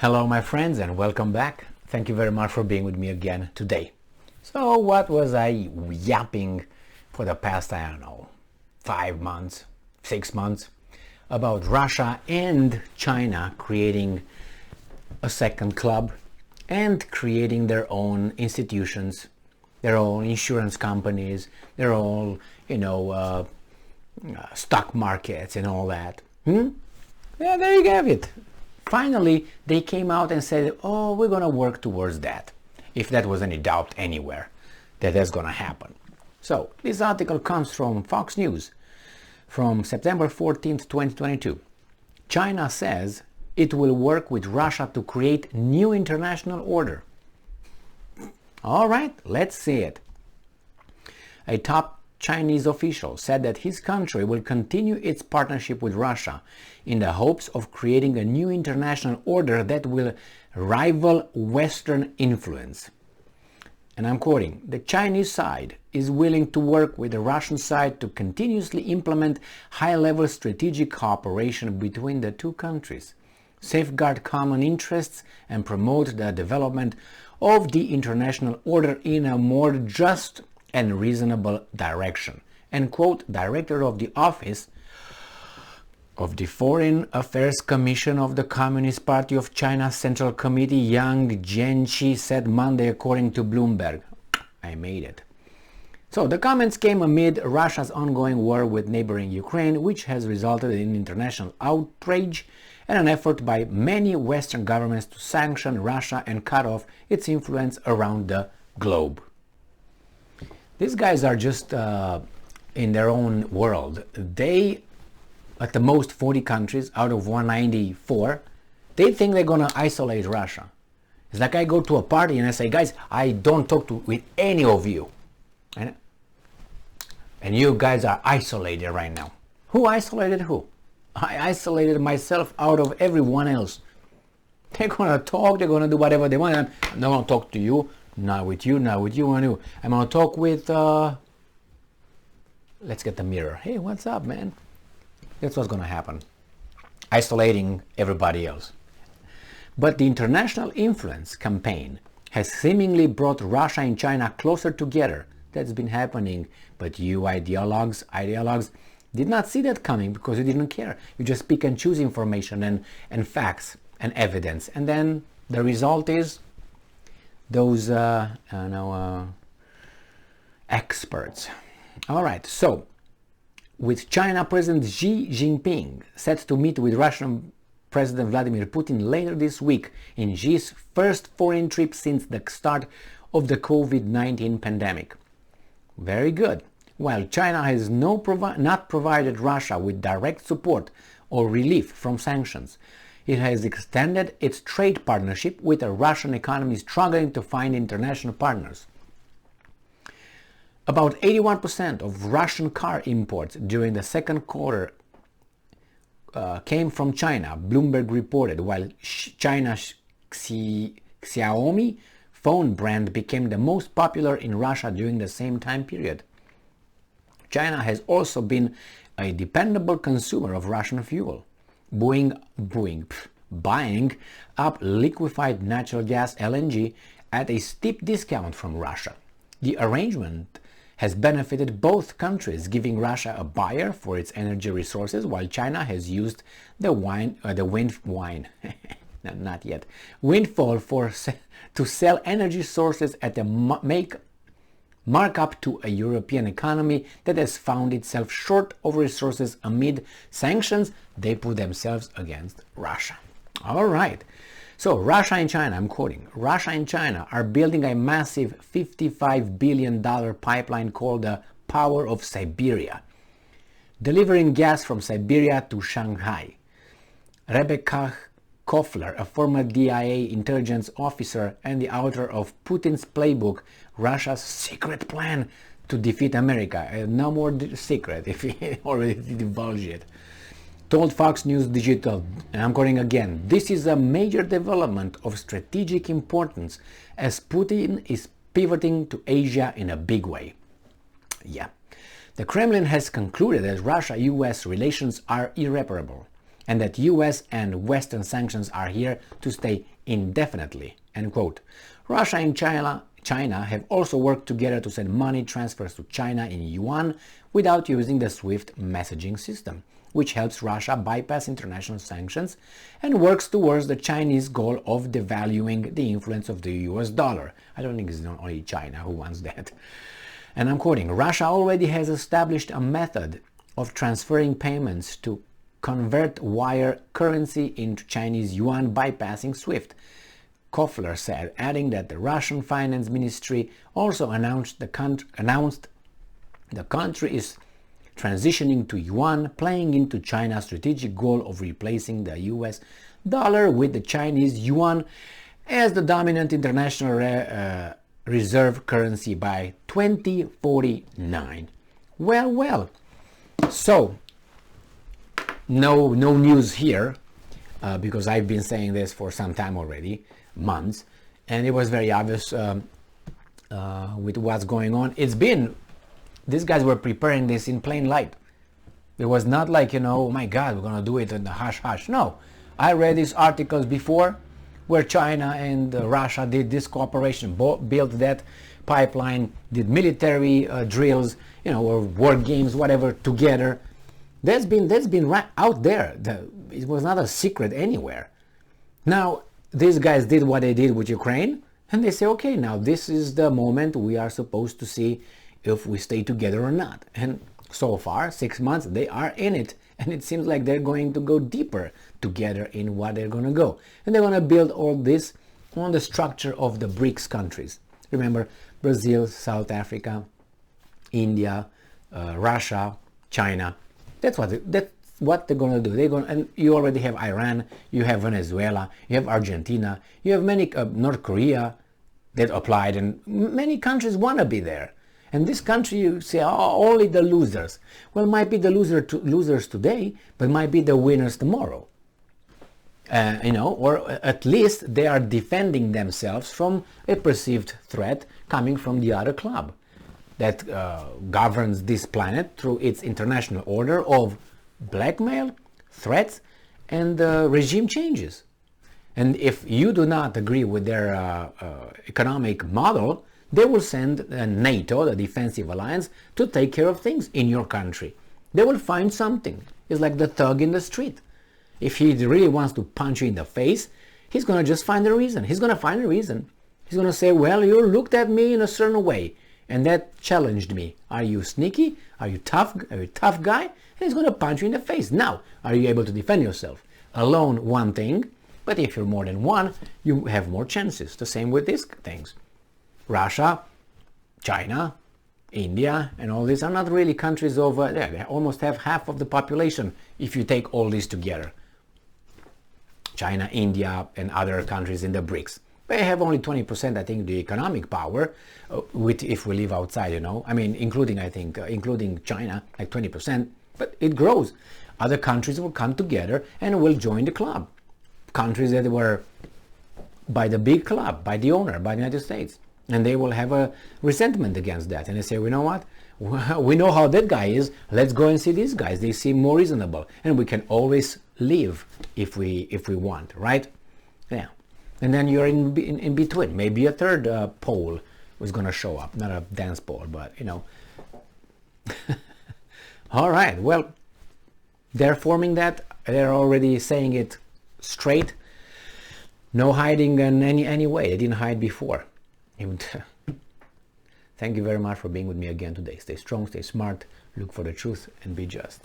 Hello my friends and welcome back. Thank you very much for being with me again today. So what was I yapping for the past, 5 months, 6 months about Russia and China creating a second club and creating their own institutions, their own insurance companies, their own, stock markets and all that. Yeah, there you have it. Finally, they came out and said, oh, we're going to work towards that. If that was any doubt anywhere that that's going to happen. So, this article comes from Fox News from September 14th, 2022. China says it will work with Russia to create new international order. All right, let's see it. A top Chinese official said that his country will continue its partnership with Russia in the hopes of creating a new international order that will rival Western influence. And I'm quoting, the Chinese side is willing to work with the Russian side to continuously implement high-level strategic cooperation between the two countries, safeguard common interests, and promote the development of the international order in a more just and reasonable direction. And quote, Director of the Office of the Foreign Affairs Commission of the Communist Party of China's Central Committee, Yang Jianqi, said Monday according to Bloomberg. I made it. So the comments came amid Russia's ongoing war with neighboring Ukraine, which has resulted in international outrage and an effort by many Western governments to sanction Russia and cut off its influence around the globe. These guys are just in their own world. They, at the most 40 countries out of 194, they think they're going to isolate Russia. It's like I go to a party and I say, guys, I don't talk with any of you. And you guys are isolated right now. Who isolated who? I isolated myself out of everyone else. They're going to talk, they're going to do whatever they want. I'm not going to talk to you. Not with you, not with you, I'm going to talk with, let's get the mirror. Hey, what's up, man? That's what's going to happen. Isolating everybody else. But the international influence campaign has seemingly brought Russia and China closer together. That's been happening. But you ideologues did not see that coming because you didn't care. You just pick and choose information and facts and evidence. And then the result is those experts. All right, so with China President Xi Jinping set to meet with Russian President Vladimir Putin later this week in Xi's first foreign trip since the start of the COVID-19 pandemic. Very good. While China has not provided Russia with direct support or relief from sanctions, it has extended its trade partnership with a Russian economy struggling to find international partners. About 81% of Russian car imports during the second quarter came from China, Bloomberg reported, while China's Xiaomi phone brand became the most popular in Russia during the same time period. China has also been a dependable consumer of Russian fuel, buying up liquefied natural gas LNG at a steep discount from Russia. The arrangement has benefited both countries, giving Russia a buyer for its energy resources, while China has used the windfall to sell energy sources at a markup to a European economy that has found itself short of resources amid sanctions they put themselves against Russia. All right. So Russia and China, I'm quoting, Russia and China are building a massive $55 billion pipeline called the Power of Siberia, delivering gas from Siberia to Shanghai. Rebecca Koffler, a former DIA intelligence officer and the author of Putin's Playbook, Russia's secret plan to defeat America. No more secret if he already divulged it. Told Fox News Digital, and I'm quoting again, this is a major development of strategic importance as Putin is pivoting to Asia in a big way. Yeah. The Kremlin has concluded that Russia-US relations are irreparable. and that US and Western sanctions are here to stay indefinitely, end quote. Russia and China have also worked together to send money transfers to China in yuan without using the SWIFT messaging system, which helps Russia bypass international sanctions and works towards the Chinese goal of devaluing the influence of the US dollar. I don't think it's not only China who wants that. And I'm quoting, Russia already has established a method of transferring payments to convert wire currency into Chinese yuan bypassing SWIFT, Koffler said, adding that the Russian Finance Ministry also announced the country is transitioning to yuan, playing into China's strategic goal of replacing the US dollar with the Chinese yuan as the dominant international reserve currency by 2049. Well. So, no news here, because I've been saying this for some time already, months, and it was very obvious with what's going on. These guys were preparing this in plain light. It was not like, oh my God, we're going to do it in the hush-hush. No, I read these articles before where China and Russia did this cooperation, built that pipeline, did military drills, or war games, whatever, together. That's been right out there. It was not a secret anywhere. Now, these guys did what they did with Ukraine, and they say, okay, now this is the moment we are supposed to see if we stay together or not. And so far, 6 months, they are in it. And it seems like they're going to go deeper together in what they're going to go. And they're going to build all this on the structure of the BRICS countries. Remember, Brazil, South Africa, India, Russia, China. That's what they're going to do. And you already have Iran, you have Venezuela, you have Argentina, you have many, North Korea that applied, and many countries want to be there. And this country, you say, only the losers. Well, might be the losers today, but might be the winners tomorrow. Or at least they are defending themselves from a perceived threat coming from the other club that governs this planet through its international order of blackmail, threats, and regime changes. And if you do not agree with their economic model, they will send NATO, the defensive alliance, to take care of things in your country. They will find something. It's like the thug in the street. If he really wants to punch you in the face, he's going to just find a reason. He's going to find a reason. He's going to say, well, you looked at me in a certain way, and that challenged me. Are you sneaky? Are you tough? Are you a tough guy? And he's going to punch you in the face. Now, are you able to defend yourself? Alone, one thing, but if you're more than one, you have more chances. The same with these things. Russia, China, India, and all these are not really countries over there. They almost have half of the population if you take all these together. China, India, and other countries in the BRICS. They have only 20%, I think, the economic power, if we live outside, I mean, including China, like 20%, but it grows. Other countries will come together and will join the club. Countries that were by the big club, by the owner, by the United States. And they will have a resentment against that. And they say, you know what? We know how that guy is. Let's go and see these guys. They seem more reasonable. And we can always leave if we want, right? Yeah. And then you're in between. Maybe a third pole was going to show up. Not a dance pole, but, All right. Well, they're forming that. They're already saying it straight. No hiding in any way. They didn't hide before. Thank you very much for being with me again today. Stay strong, stay smart, look for the truth, and be just.